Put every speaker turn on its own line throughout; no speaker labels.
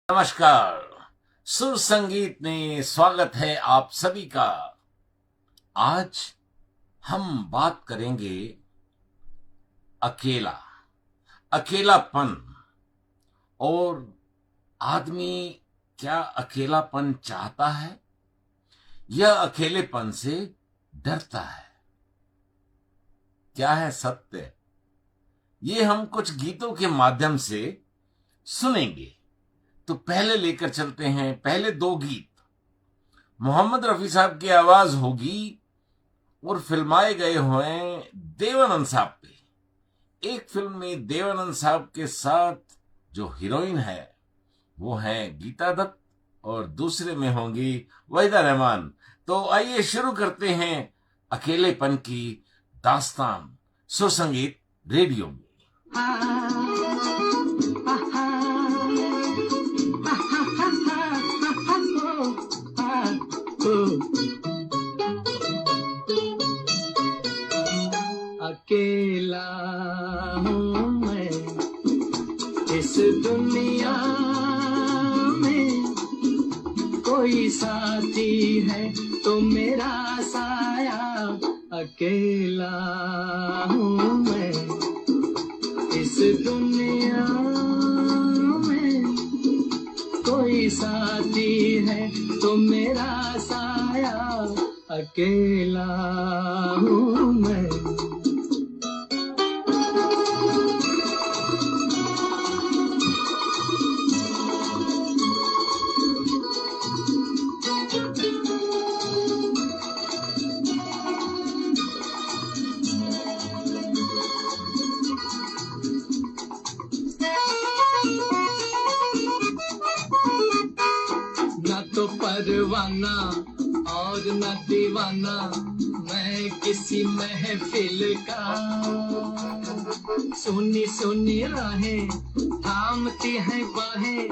नमस्कार। सुर संगीत में स्वागत है आप सभी का। आज हम बात करेंगे अकेलापन और आदमी क्या अकेलापन चाहता है या अकेलेपन से डरता है। क्या है सत्य, ये हम कुछ गीतों के माध्यम से सुनेंगे। तो पहले लेकर चलते हैं पहले दो गीत। मोहम्मद रफी साहब की आवाज होगी और फिल्माए गए हुए देवानंद साहब पे। एक फिल्म में देवानंद साहब के साथ जो हीरोइन है वो है गीता दत्त और दूसरे में होंगी वहीदा रहमान। तो आइए शुरू करते हैं अकेलेपन की दास्तान सुर संगीत रेडियो में।
अकेला हूँ मैं इस दुनिया में, कोई साथी है तो मेरा साया। अकेला हूँ मैं इस दुनिया में, कोई साथी है तो मेरा साया। अकेला हूँ मैं। न तो परवाना और न दीवाना मैं किसी महफिल का। सुनी सुनी राहें थामती है बाहें,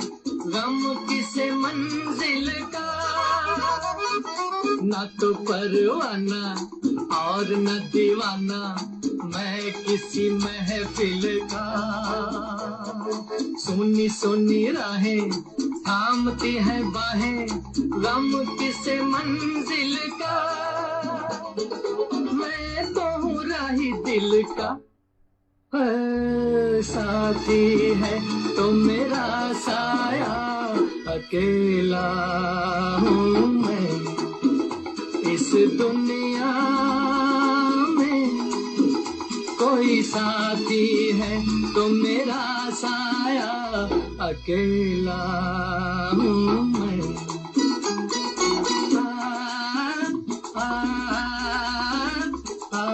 गम किसे मंजिल का। न तो परवाना और न दीवाना मैं किसी महफिल का। सुनी सुनी राहें थामती है बाहें, गम किसे मंजिल का। मैं तो हूँ राही दिल का, साथी है तो मेरा साया। अकेला हूँ मैं इस दुनिया में, कोई साथी है तो मेरा साया। अकेला हूँ मैं। आ, आ, आ,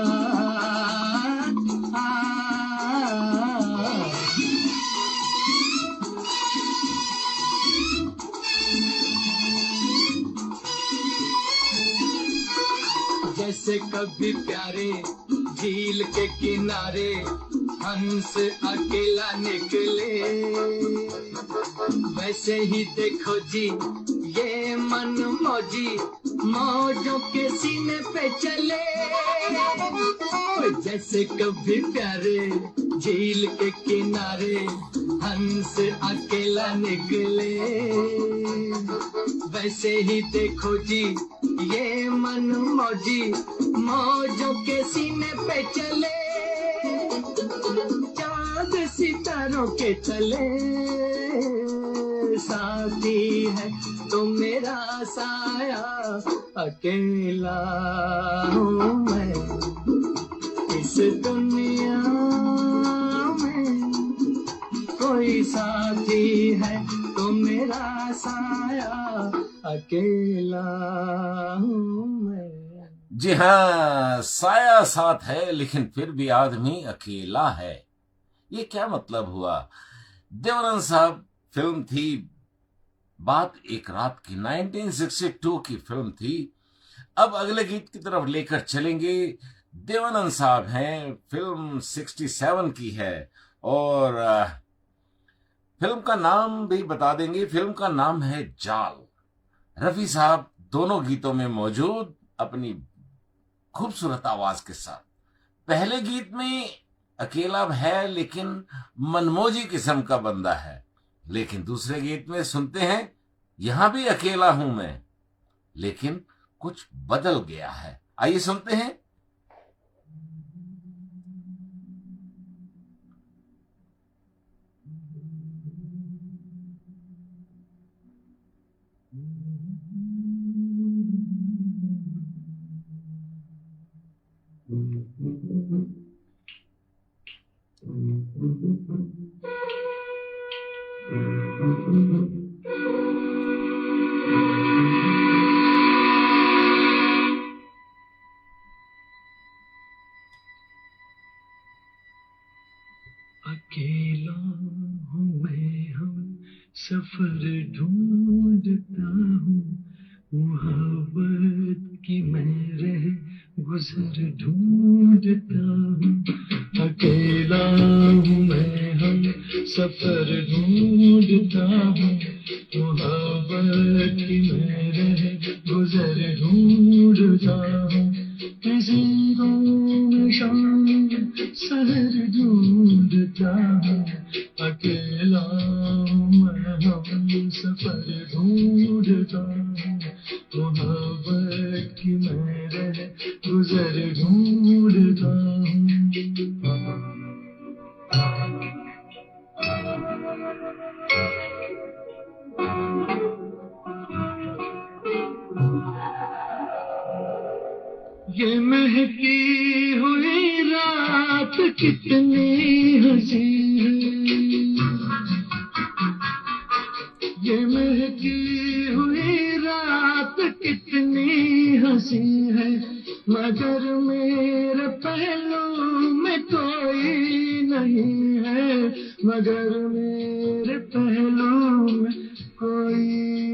जैसे कभी प्यारे झील के किनारे हंस अकेला निकले, वैसे ही देखो जी ये मन मौजी मौजों के सीने पे चले। जैसे कभी प्यारे झील के किनारे हंस अकेला निकले, वैसे ही देखो जी ये मन मौजी मौजों के सीने पे चले। चांद सितारों के तले साथी है तो मेरा साया। अकेला हूँ मैं इस दुनिया में, कोई साथी है तो मेरा साया। अकेला हूँ मैं।
जी हाँ, साया साथ है लेकिन फिर भी आदमी अकेला है। ये क्या मतलब हुआ। देवानंद साहब फिल्म थी बात एक रात की, 1962 की फिल्म थी। अब अगले गीत की तरफ लेकर चलेंगे। देवानंद साहब हैं, फिल्म 67 की है और फिल्म का नाम भी बता देंगे। फिल्म का नाम है जाल। रफी साहब दोनों गीतों में मौजूद अपनी खूबसूरत आवाज के साथ। पहले गीत में अकेला है लेकिन मनमोजी किस्म का बंदा है, लेकिन दूसरे गीत में सुनते हैं, यहां भी अकेला हूं मैं, लेकिन कुछ बदल गया है। आइए सुनते हैं।
अकेला हूँ मैं, हम सफर ढूंढता हूँ, मोहब्बत की मैं रह गुजर ढूंढता हूँ। अकेला हूँ मैं, हम सफर ढूंढता हूँ, मोहब्बत की मैं रह गुजर ढूंढता हूँ। किसी को मैं शाम सहर ढूंढता हूँ, अकेला हूँ मैं, हम सफर ढूंढता हूँ, मोहब्बत की मैं रह गुजर ढूंढता हूँ। ये महकी हुई रात कितनी हंसी है, ये महकी हुई रात कितनी हंसी है, मगर मेरे पहलू में कोई नहीं है, मगर मेरे पहलू में कोई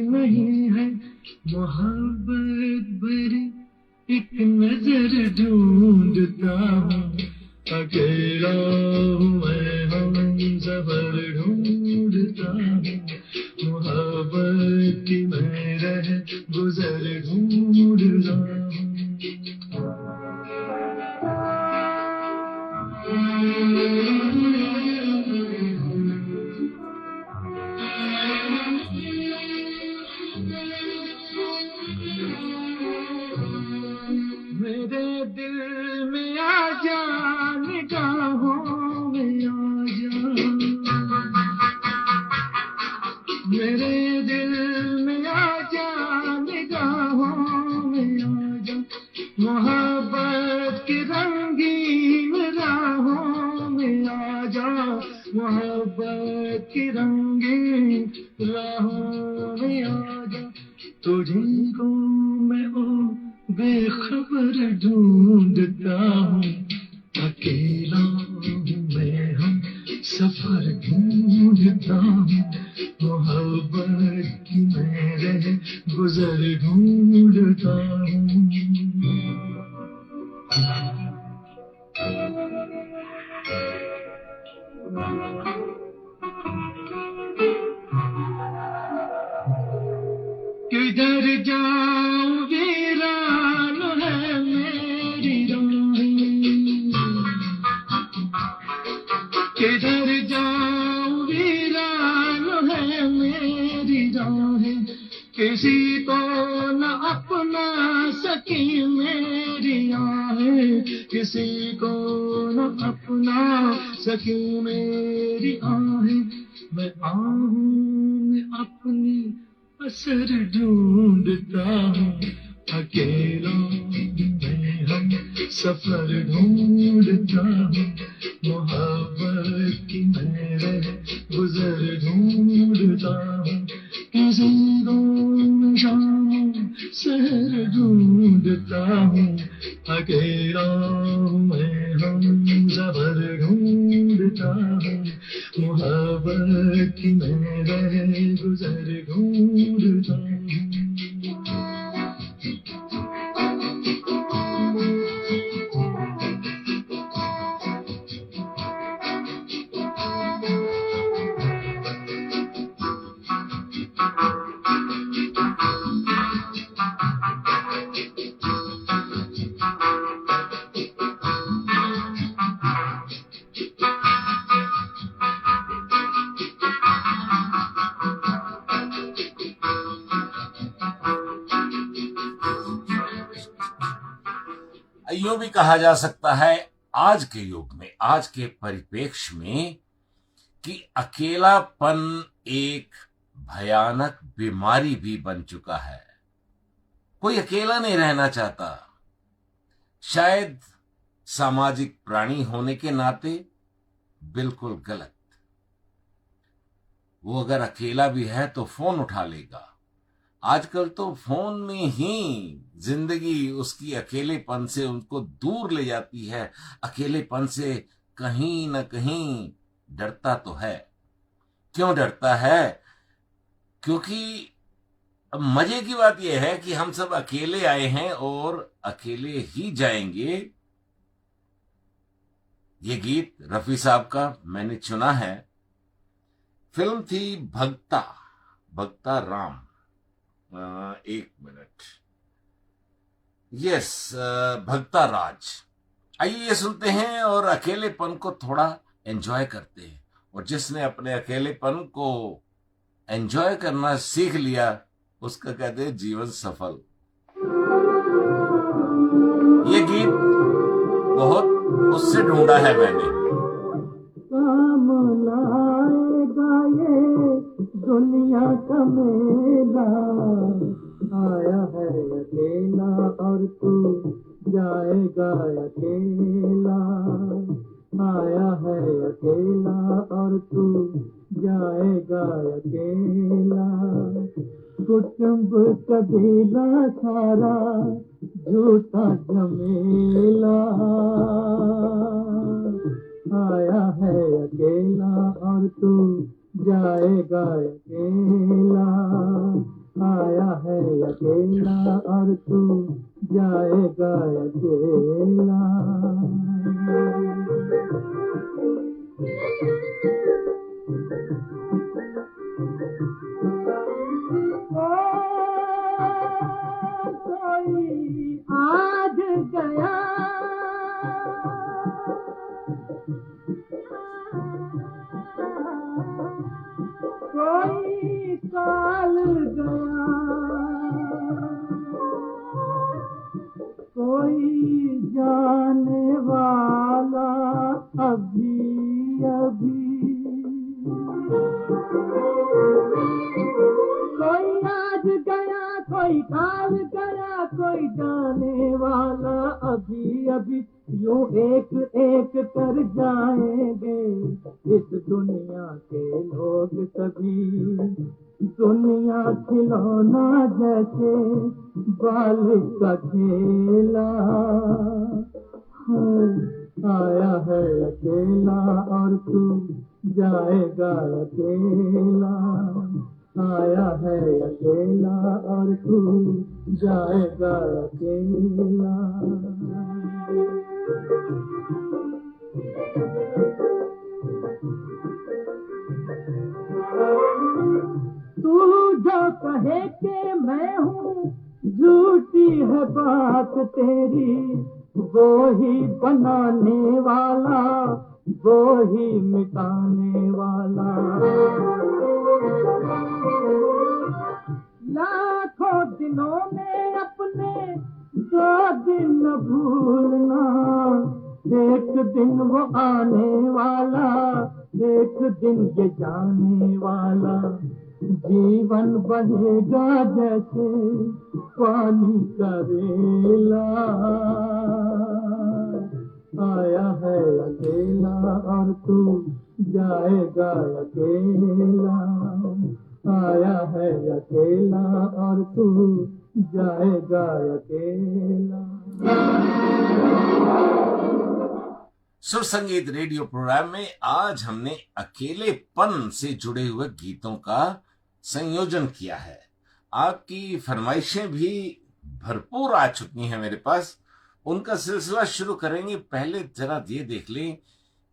नहीं है। मोहब्बत भरी एक नजर ढूंढता हूँ, अकेला हूँ मैं, हम सफर ढूंढता हूँ, मोहब्बत की मैं रह गुजर ढूंढता हूँ। मेरे दिल में आ जा, निगाहों में आ जा, मेरे दिल में आ जा, निगाहों में आ जा, मोहब्बत की रंगीन राहों में आ जा, मोहब्बत की रंगीन राहों में आ जा। तुझी को मैं ओ बेखबर ढूंढता हूँ, अकेला हूँ मैं, हम सफर ढूंढता हूँ, मोहब्बत की मैं रह गुजर ढूंढता हूँ। किधर जाऊं वीरान है मेरी राहें, किधर जाऊं वीरान है मेरी राहें, किसी को न अपना सकी मेरी आहें, किसी को न अपना सकी मेरी आहें। मैं आहूं में अपनी असर ढूंढता हूँ, अकेला मैं, हम सफर ढूंढता हूँ, मोहब्बत की मैं रह गुजर ढूंढता हूँ। किसी को मैं शाम सहर ढूंढता हूँ, अकेला मैं, हम सफर ढूंढता हूँ, मोहब्बत की मैं रह गुजर ढूंढता हूँ।
यूं भी कहा जा सकता है आज के युग में, आज के परिप्रेक्ष्य में, कि अकेलापन एक भयानक बीमारी भी बन चुका है। कोई अकेला नहीं रहना चाहता। शायद सामाजिक प्राणी होने के नाते बिल्कुल गलत। वो अगर अकेला भी है तो फोन उठा लेगा। आजकल तो फोन में ही जिंदगी उसकी अकेलेपन से उनको दूर ले जाती है। अकेलेपन से कहीं न कहीं डरता तो है। क्यों डरता है? क्योंकि अब मजे की बात यह है कि हम सब अकेले आए हैं और अकेले ही जाएंगे। ये गीत रफी साहब का मैंने चुना है। फिल्म थी भगता, भगता राम। एक मिनट, यस, भगता राज। आइए ये सुनते हैं और अकेलेपन को थोड़ा एंजॉय करते हैं। और जिसने अपने अकेलेपन को एंजॉय करना सीख लिया उसका कहते हैं जीवन सफल। ये गीत बहुत उससे ढूंढा है मैंने।
काम लाएगा ये दुनिया का मेला, आया है अकेला और तू जाएगा अकेला, आया है अकेला और तू जाएगा अकेला। कुटुंब कबीला सारा झूठा झमेला, आया है अकेला और तू जाएगा अकेला, आया है अकेला और तू जाएगा अकेला। कोई आज गया, कोई काल गया, कोई जाने वाला अभी अभी, कोई आज गया, कोई काल गया, कोई जाने वाला अभी अभी। यूं एक एक कर जाएंगे इस दुनिया के लोग सभी। दुनिया खिलौना जैसे बाल का खेला, आया है अकेला और तू जाएगा अकेला, आया है अकेला और तू जाएगा अकेला। तू जो कहे कि मैं हूँ झूठी है बात तेरी, वो ही बनाने वाला, वो ही मिटाने वाला। लाखों दिनों में अपने 2 दिन न भूलना, एक दिन वो आने वाला, एक दिन ये जाने वाला। जीवन बहेगा जैसे पानी का रेला, आया है अकेला और तू जाएगा अकेला, आया है अकेला और तू जाएगा अकेला।
सुर संगीत रेडियो प्रोग्राम में आज हमने अकेलेपन से जुड़े हुए गीतों का संयोजन किया है। आपकी फरमाइशें भी भरपूर आ चुकी हैं मेरे पास, उनका सिलसिला शुरू करेंगे। पहले जरा ये देख लें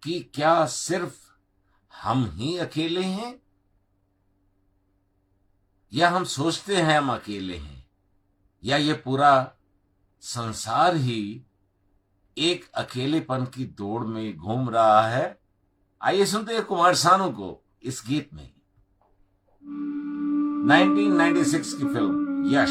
कि क्या सिर्फ हम ही अकेले हैं, या हम सोचते हैं हम अकेले हैं, या ये पूरा संसार ही एक अकेलेपन की दौड़ में घूम रहा है। आइए सुनते हैं कुमार सानू को इस गीत में। 1996 की फिल्म यश।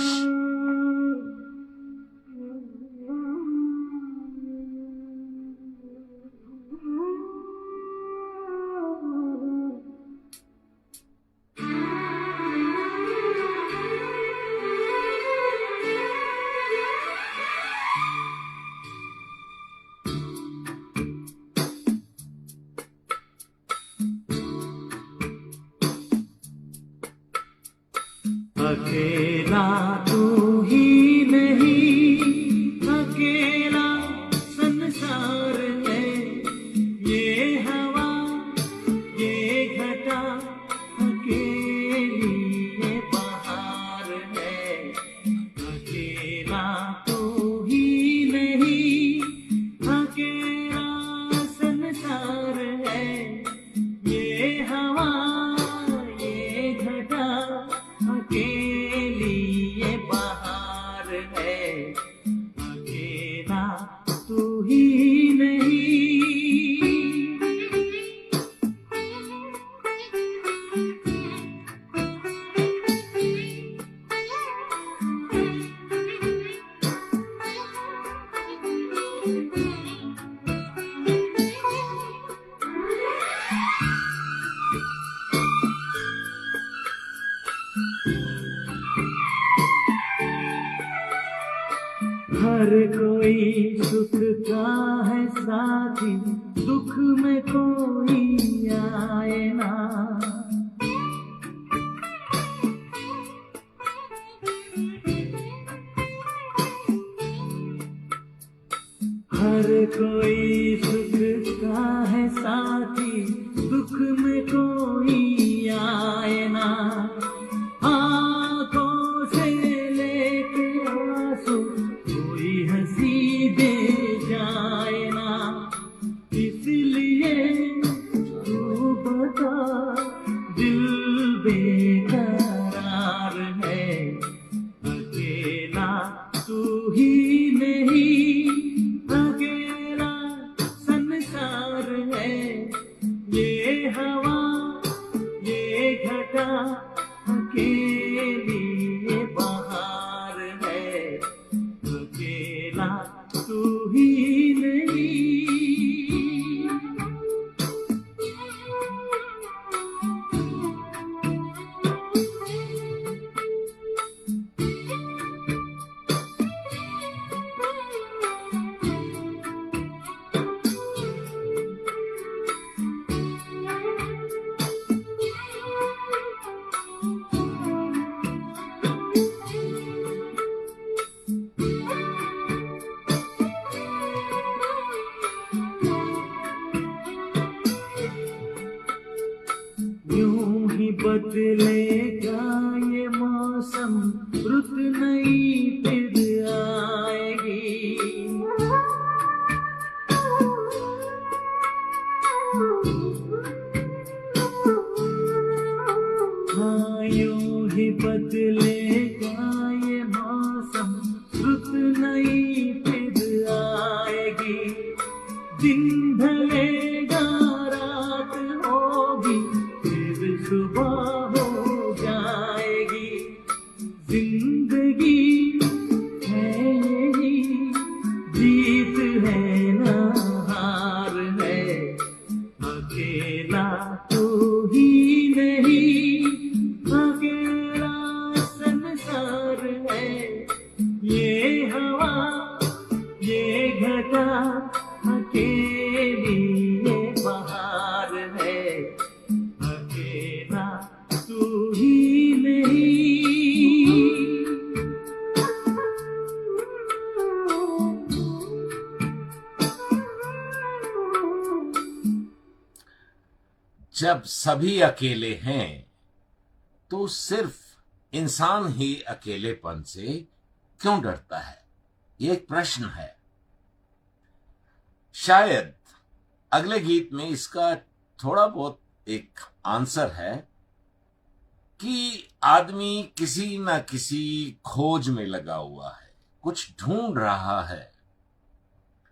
अकेला तू ही नहीं, अकेला संसार है। ये हवा ये घटा अकेली ये बहार है। अकेला तू ही नहीं, अकेला संसार है। ये हवा ये घटा अकेली ये बहार है। अकेला तू ही नहीं। हर कोई सुख का है साथी, दुख में कोई आए ना। हर कोई सुख का है साथी, दुख में कोई आए ना। आँखों से लेके आंसू कोई हंसी दे जाए ना। इसलिए तू बता दिल बेकरार है। अकेला तू ही नहीं, अकेला संसार है। ये हवा ये घटा अकेली ये बहार है। अकेला तू ही नहीं। यूं ही बदलेगा ये मौसम, रुत नई फिर आएगी। हाँ यूं ही बदलेगा ये मौसम, रुत नई फिर आएगी। दिन ढलेगा रात होगी, फिर सुबह हो जाएगी। जिंदगी है यही, जीत है ना हार है। अकेला तू ही नहीं, अकेला संसार है। ये हवा ये घटा अकेली ये बहार है। अकेला तू ही नहीं।
जब सभी अकेले हैं तो सिर्फ इंसान ही अकेलेपन से क्यों डरता है? ये एक प्रश्न है। शायद अगले गीत में इसका थोड़ा बहुत एक आंसर है कि आदमी किसी न किसी खोज में लगा हुआ है, कुछ ढूंढ रहा है।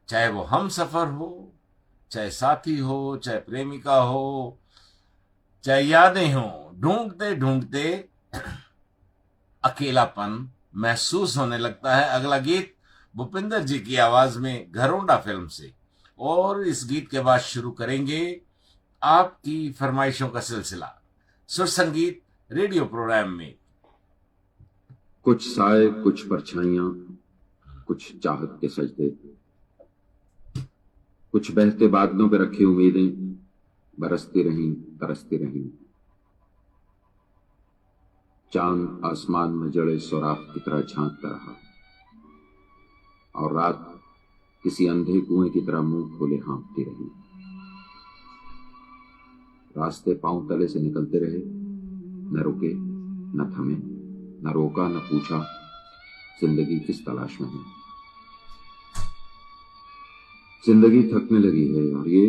चाहे वो हम सफर हो, चाहे साथी हो, चाहे प्रेमिका हो, चाहे यादें हो, ढूंढते ढूंढते अकेलापन महसूस होने लगता है। अगला गीत भूपिंदर जी की आवाज में घरोंडा फिल्म से, और इस गीत के बाद शुरू करेंगे आपकी फरमाइशों का सिलसिला सुर संगीत रेडियो प्रोग्राम में।
कुछ साए, कुछ परछाइयां, कुछ चाहत के सजदे, कुछ बहते बादलों पे रखी उम्मीदें बरसती रहीं तरसती रहीं। चांद आसमान में जड़े सुराख की तरह झांकता रहा और रात किसी अंधे कुएं की तरह मुंह खोले हाँफती रही। रास्ते पांव तले से निकलते रहे, न रुके न थमे, न रोका न पूछा जिंदगी किस तलाश में है। जिंदगी थकने लगी है और ये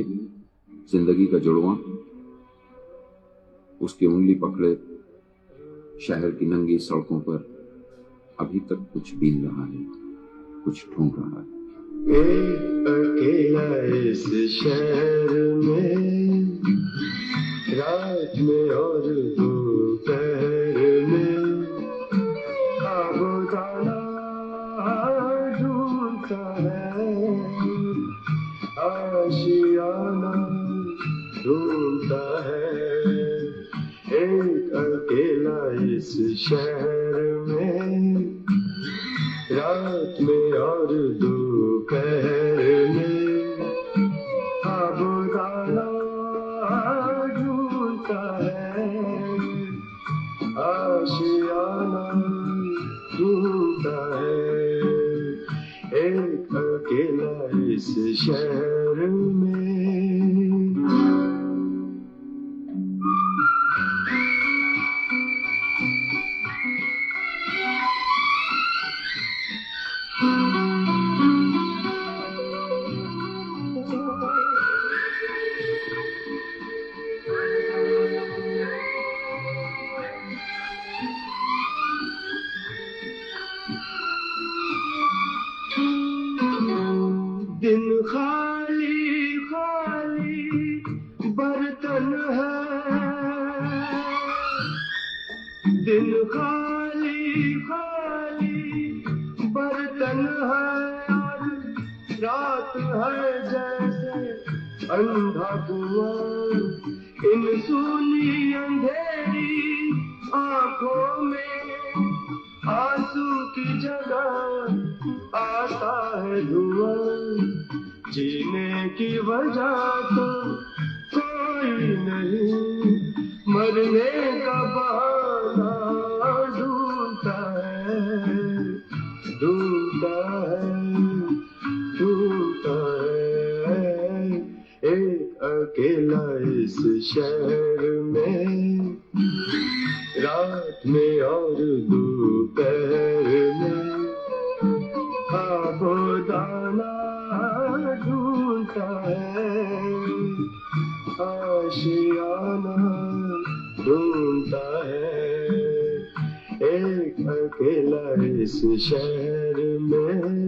जिंदगी का जुड़वां उसकी उंगली पकड़े शहर की नंगी सड़कों पर अभी तक कुछ बीन रहा है, कुछ ढूंढ रहा है।
अकेला इस शहर में, रात में और दोपहर में, आबोदाना ढूंढता है, आशियाना ढूंढता है। एक अकेला इस शहर में, रात में और दोपहर में, आबोदाना ढूंढता है, आशियाना ढूंढता है। एक अकेला इस शहर में। दिन खाली खाली बर्तन है, दिन खाली खाली बर्तन है और रात है जैसे अंधा कुआं। इन सूनी अंधेरी आंखों में आंसू की जगह आता है धुआं। जीने की वजह तो कोई नहीं, मरने का बहाना ढूंढता है, ढूंढता है, ढूंढता है। एक अकेला इस शहर में, रात में और दोपहर में, आबोदाना ढूंढता है, आशियाना ढूंढता है। एक अकेला इस शहर में।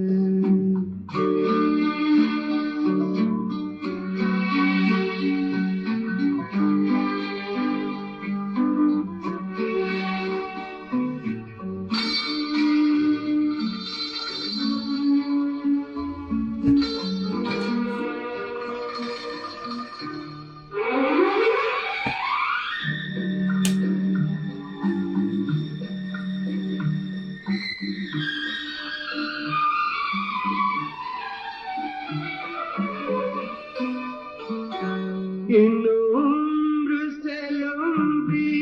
इन उम्र से लंबी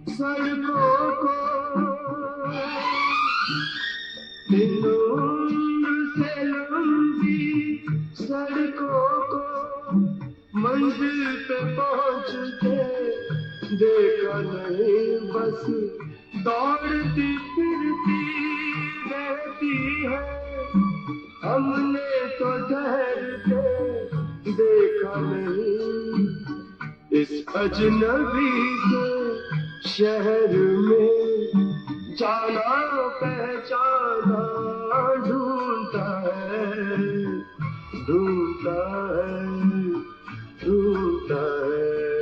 सड़कों को, इन उम्र से लंबी सड़कों को मंजिल पे पहुंचते देखा नहीं, बस दौड़ती फिरती रहती है। हमने तो ठहरते देखा नहीं, इस अजनबी के शहर में जाना पहचाना ढूंढता है, ढूंढता है, ढूंढता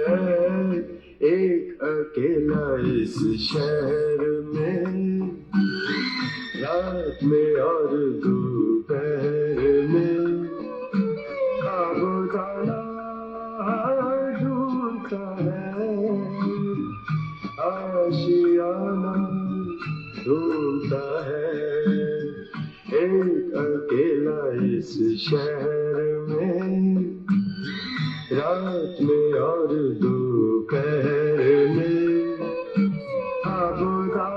है। एक अकेला इस शहर में, रात में और दोपहर में, आबोदाना ढूंढता है, आशियाना ढूंढता है। एक अकेला इस शहर में, रात में और दोपहर में, आबोदाना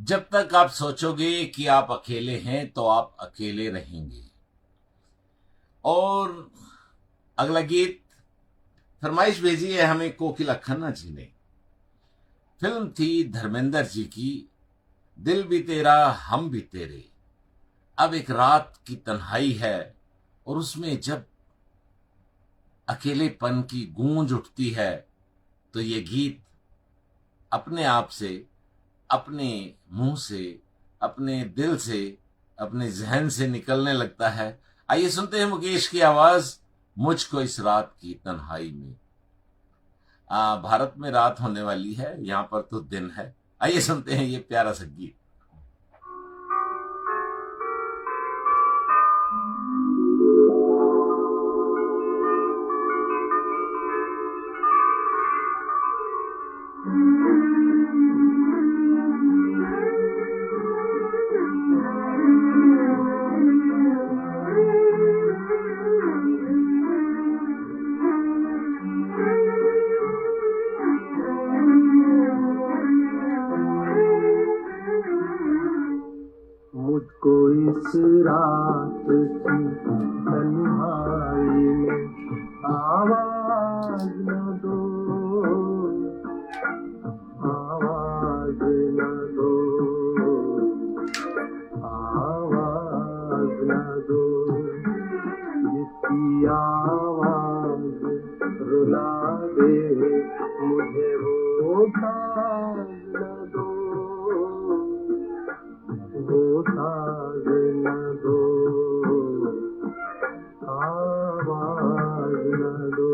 जब तक आप सोचोगे कि आप अकेले हैं तो आप अकेले रहेंगे। और अगला गीत फरमाइश भेजी है हमें कोकिला खन्ना जी ने। फिल्म थी धर्मेंद्र जी की दिल भी तेरा हम भी तेरे। अब एक रात की तन्हाई है और उसमें जब अकेलेपन की गूंज उठती है तो ये गीत अपने आप से, अपने मुंह से, अपने दिल से, अपने जहन से निकलने लगता है। आइए सुनते हैं मुकेश की आवाज मुझको इस रात की तन्हाई में। भारत में रात होने वाली है, यहां पर तो दिन है। आइए सुनते हैं ये प्यारा सा गीत।
मुझको इस रात की तन्हाई में आवाज न दो, आवाज न दो, आवाज न दो। जिसकी आवाज रुला दे मुझे वो साज न दो, वो साज न दो, आवाज न दो।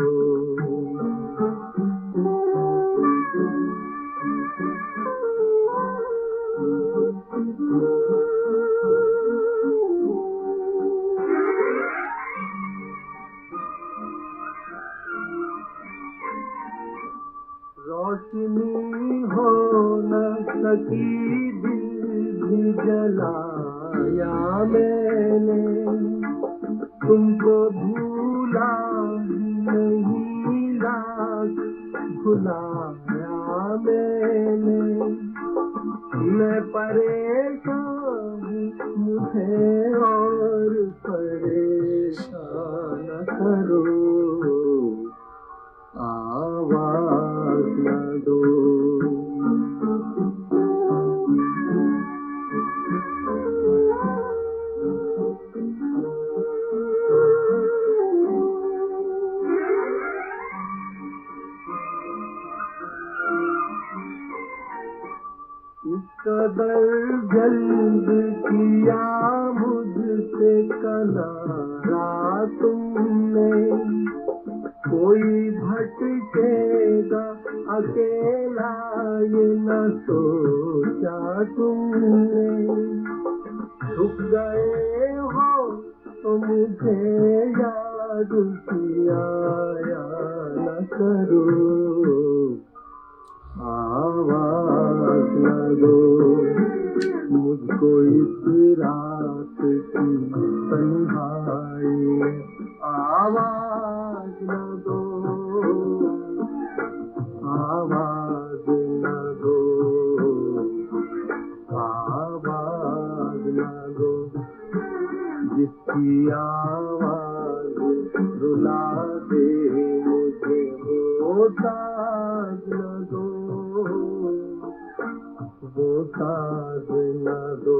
रोशनी हो न सकी दिल भी जलाया मैंने, तुमको भूला नहीं लाख भुलाया मैंने। मैं परेशान मुझे और परेशान करो, आवाज न दो। इस कदर जल्द किया मुझसे कनारा तुमने, कोई भटकेगा अकेला ये न सोचा तुमने। झुक गए हो तो मुझे याद किया या न करो, आवाज न दो। मुझको इस रात की तन्हाई में आवाज न दो, आवाज न दो, आवाज न दो। जिसकी आवाज रुला दे मुझे वो साज न दो, वो साज न दो,